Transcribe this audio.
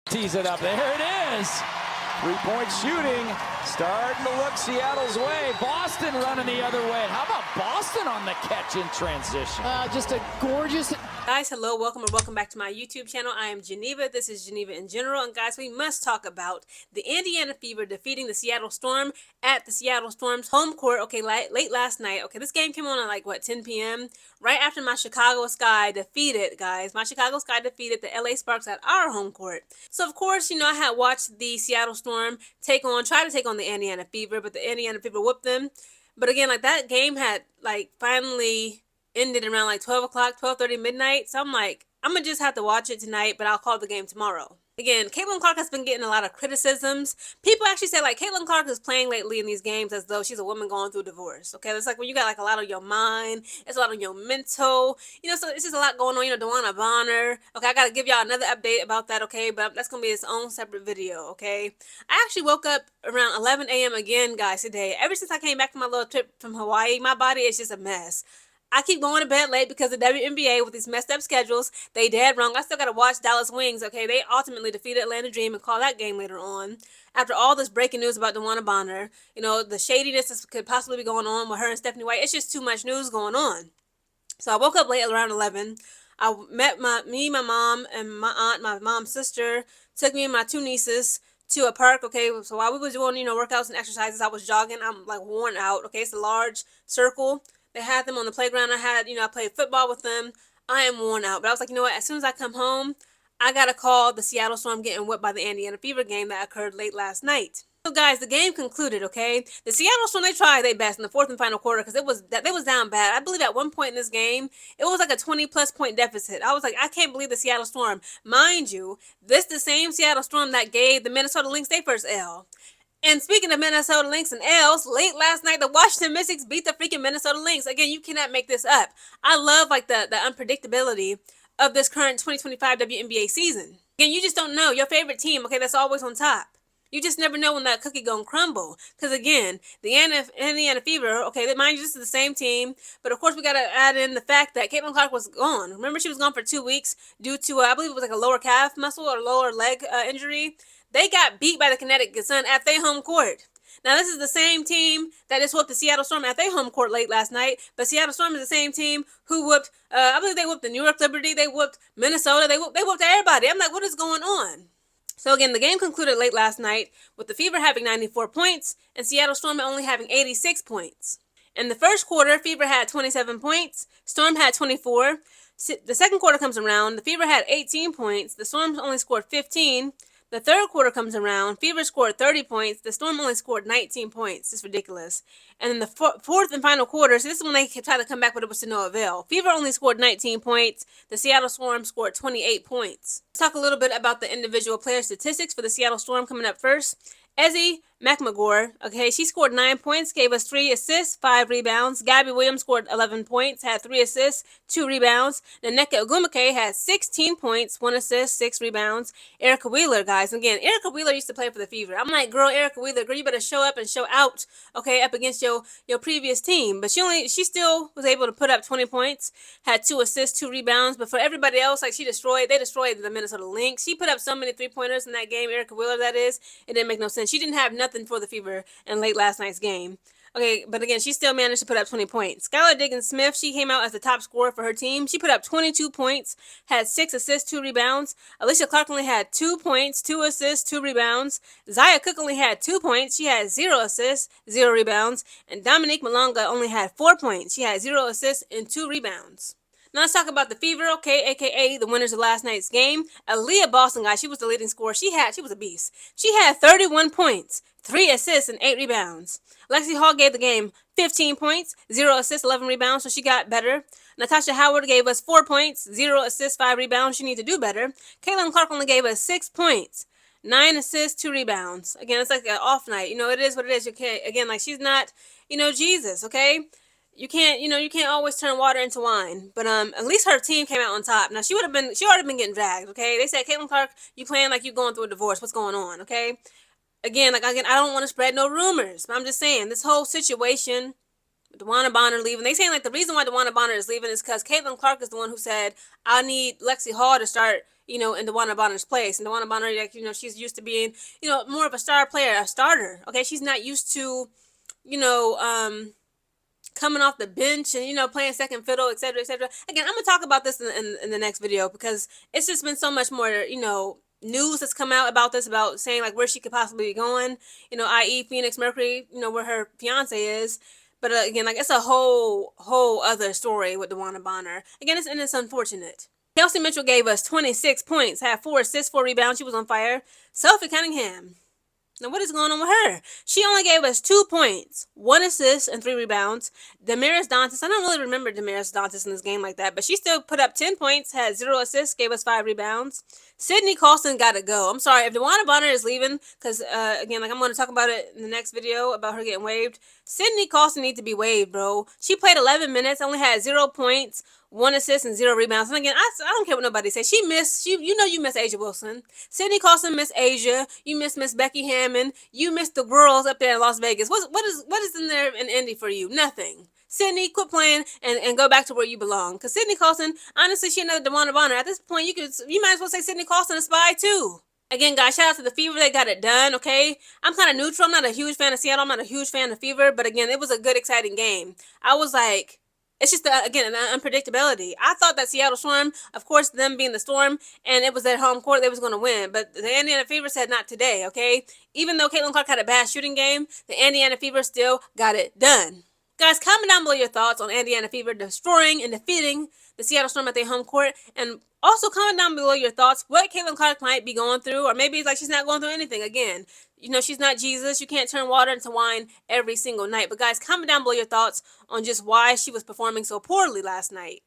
Tees it up. There it is. Three-point shooting. Starting to look Seattle's way. Boston running the other way. How about Boston on the catch in transition? Just a gorgeous... Guys, hello, welcome back to my YouTube channel. I am Geneva. This is Geneva in General. And guys, we must talk about the Indiana Fever defeating the Seattle Storm at the Seattle Storm's home court. Okay, late last night. Okay, this game came on at like, what, 10 p.m.? Right after my Chicago Sky defeated, guys. My Chicago Sky defeated the LA Sparks at our home court. So, of course, you know, I had watched the Seattle Storm try to take on the Indiana Fever, but the Indiana Fever whooped them. But again, like, that game had, like, finally ended around like 12 o'clock, 12:30 midnight. So I'm like, I'm going to just have to watch it tonight, but I'll call the game tomorrow. Again, Caitlin Clark has been getting a lot of criticisms. People actually say, like, Caitlin Clark is playing lately in these games as though she's a woman going through a divorce. Okay, it's like when you got, like, a lot on your mind. It's a lot on your mental. You know, so it's just a lot going on. You know, DeWanna Bonner. Okay, I got to give y'all another update about that, okay? But that's going to be its own separate video, okay? I actually woke up around 11 a.m. again, guys, today. Ever since I came back from my little trip from Hawaii, my body is just a mess. I keep going to bed late because the WNBA with these messed up schedules, they dead wrong. I still got to watch Dallas Wings, okay? They ultimately defeated Atlanta Dream and call that game later on. After all this breaking news about DeWanna Bonner, you know, the shadiness that could possibly be going on with her and Stephanie White, it's just too much news going on. So I woke up late around 11. I met my mom, and my aunt, my mom's sister, took me and my two nieces to a park, okay? So while we was doing, you know, workouts and exercises, I was jogging. I'm, like, worn out, okay? It's a large circle. They had them on the playground. I played football with them. I am worn out. But I was like, you know what? As soon as I come home, I got to call the Seattle Storm getting whipped by the Indiana Fever game that occurred late last night. So, guys, the game concluded, okay? The Seattle Storm, they tried their best in the fourth and final quarter because they was down bad. I believe at one point in this game, it was like a 20-plus point deficit. I was like, I can't believe the Seattle Storm. Mind you, this the same Seattle Storm that gave the Minnesota Lynx their first L. And speaking of Minnesota Lynx and L's, late last night, the Washington Mystics beat the freaking Minnesota Lynx. Again, you cannot make this up. I love, like, the unpredictability of this current 2025 WNBA season. Again, you just don't know. Your favorite team, okay, that's always on top. You just never know when that cookie gonna crumble. Because, again, the Indiana Fever, okay, mind you, this is the same team. But, of course, we got to add in the fact that Caitlin Clark was gone. Remember, she was gone for 2 weeks due to, I believe it was like a lower calf muscle or lower leg injury. They got beat by the Connecticut Sun at their home court. Now, this is the same team that just whooped the Seattle Storm at their home court late last night. But Seattle Storm is the same team who whooped, I believe they whooped the New York Liberty. They whooped Minnesota. They whooped everybody. I'm like, what is going on? So, again, the game concluded late last night with the Fever having 94 points and Seattle Storm only having 86 points. In the first quarter, Fever had 27 points. Storm had 24. The second quarter comes around. The Fever had 18 points. The Storm only scored 15. The third quarter comes around. Fever scored 30 points. The Storm only scored 19 points. It's ridiculous. And in the fourth and final quarter, so this is when they tried to come back, but it was to no avail. Fever only scored 19 points. The Seattle Storm scored 28 points. Let's talk a little bit about the individual player statistics for the Seattle Storm coming up first. Ezzy McMcGore, okay, she scored 9 points, gave us 3 assists, 5 rebounds. Gabby Williams scored 11 points, had 3 assists, 2 rebounds. Nneka Ogwumike had 16 points, 1 assist, 6 rebounds. Erica Wheeler, guys, again, Erica Wheeler used to play for the Fever. I'm like, girl, Erica Wheeler, girl, you better show up and show out, okay, up against your previous team. But she still was able to put up 20 points, had 2 assists, 2 rebounds. But for everybody else, like, they destroyed the Minnesota Lynx. She put up so many 3-pointers in that game, Erica Wheeler, that is. It didn't make no sense. She didn't have nothing for the Fever in late last night's game. Okay, but again, she still managed to put up 20 points. Skylar Diggins-Smith, she came out as the top scorer for her team. She put up 22 points, had 6 assists, 2 rebounds. Alicia Clark only had 2 points, 2 assists, 2 rebounds. Zaya Cook only had 2 points. She had 0 assists, 0 rebounds. And Dominique Malonga only had 4 points. She had 0 assists and 2 rebounds. Now let's talk about the Fever, okay, a.k.a. the winners of last night's game. Aaliyah Boston, guys, she was the leading scorer. She was a beast. She had 31 points, 3 assists, and 8 rebounds. Lexi Hall gave the game 15 points, 0 assists, 11 rebounds, so she got better. Natasha Howard gave us 4 points, 0 assists, 5 rebounds. She needs to do better. Caitlin Clark only gave us 6 points, 9 assists, 2 rebounds. Again, it's like an off night. You know, it is what it is. Again, like, she's not, Jesus, okay? You can't always turn water into wine. But at least her team came out on top. Now, she already been getting dragged, okay? They said, Caitlin Clark, you playing like you're going through a divorce. What's going on, okay? Again, I don't want to spread no rumors. But I'm just saying, this whole situation, DeWanna Bonner leaving, they saying, like, the reason why DeWanna Bonner is leaving is because Caitlin Clark is the one who said, I need Lexi Hall to start, you know, in DeWanna Bonner's place. And DeWanna Bonner, like, you know, she's used to being, you know, more of a star player, a starter. Okay, she's not used to, you know, coming off the bench and, you know, playing second fiddle, etc., etc. Again, I'm gonna talk about this in the next video because it's just been so much more, you know, news that's come out about this, about saying like where she could possibly be going, you know, i.e. Phoenix Mercury, you know, where her fiance is. But again, like, it's a whole other story with DeWanna Bonner. Again, it's unfortunate. Kelsey Mitchell gave us 26 points, had 4 assists, 4 rebounds. She was on fire. Sophie Cunningham. Now, what is going on with her? She only gave us 2 points, 1 assist, and 3 rebounds. Damaris Dantas, I don't really remember Damaris Dantas in this game like that, but she still put up 10 points, had 0 assists, gave us 5 rebounds. Sydney Colson got to go. I'm sorry, if DeWanna Bonner is leaving, because, again, like, I'm going to talk about it in the next video about her getting waived. Sydney Colson needs to be waived, bro. She played 11 minutes, only had 0 points, 1 assist and 0 rebounds. And again, I don't care what nobody says. You know you miss Asia Wilson. Sydney Colson miss Asia. You miss Becky Hammond. You miss the girls up there in Las Vegas. What is in there in Indy for you? Nothing. Sydney, quit playing and go back to where you belong. Because Sydney Colson, honestly, she another DeWanna Bonner. At this point, you might as well say Sydney Colson a spy too. Again, guys, shout out to the Fever. They got it done, okay? I'm kind of neutral. I'm not a huge fan of Seattle. I'm not a huge fan of Fever. But again, it was a good, exciting game. I was like, it's just, again, the unpredictability. I thought that Seattle Storm, of course, them being the Storm, and it was their home court, they was going to win. But the Indiana Fever said not today, okay? Even though Caitlin Clark had a bad shooting game, the Indiana Fever still got it done. Guys, comment down below your thoughts on Indiana Fever destroying and defeating the Seattle Storm at their home court. And also comment down below your thoughts what Caitlin Clark might be going through. Or maybe it's like she's not going through anything. Again, you know, she's not Jesus. You can't turn water into wine every single night. But guys, comment down below your thoughts on just why she was performing so poorly last night.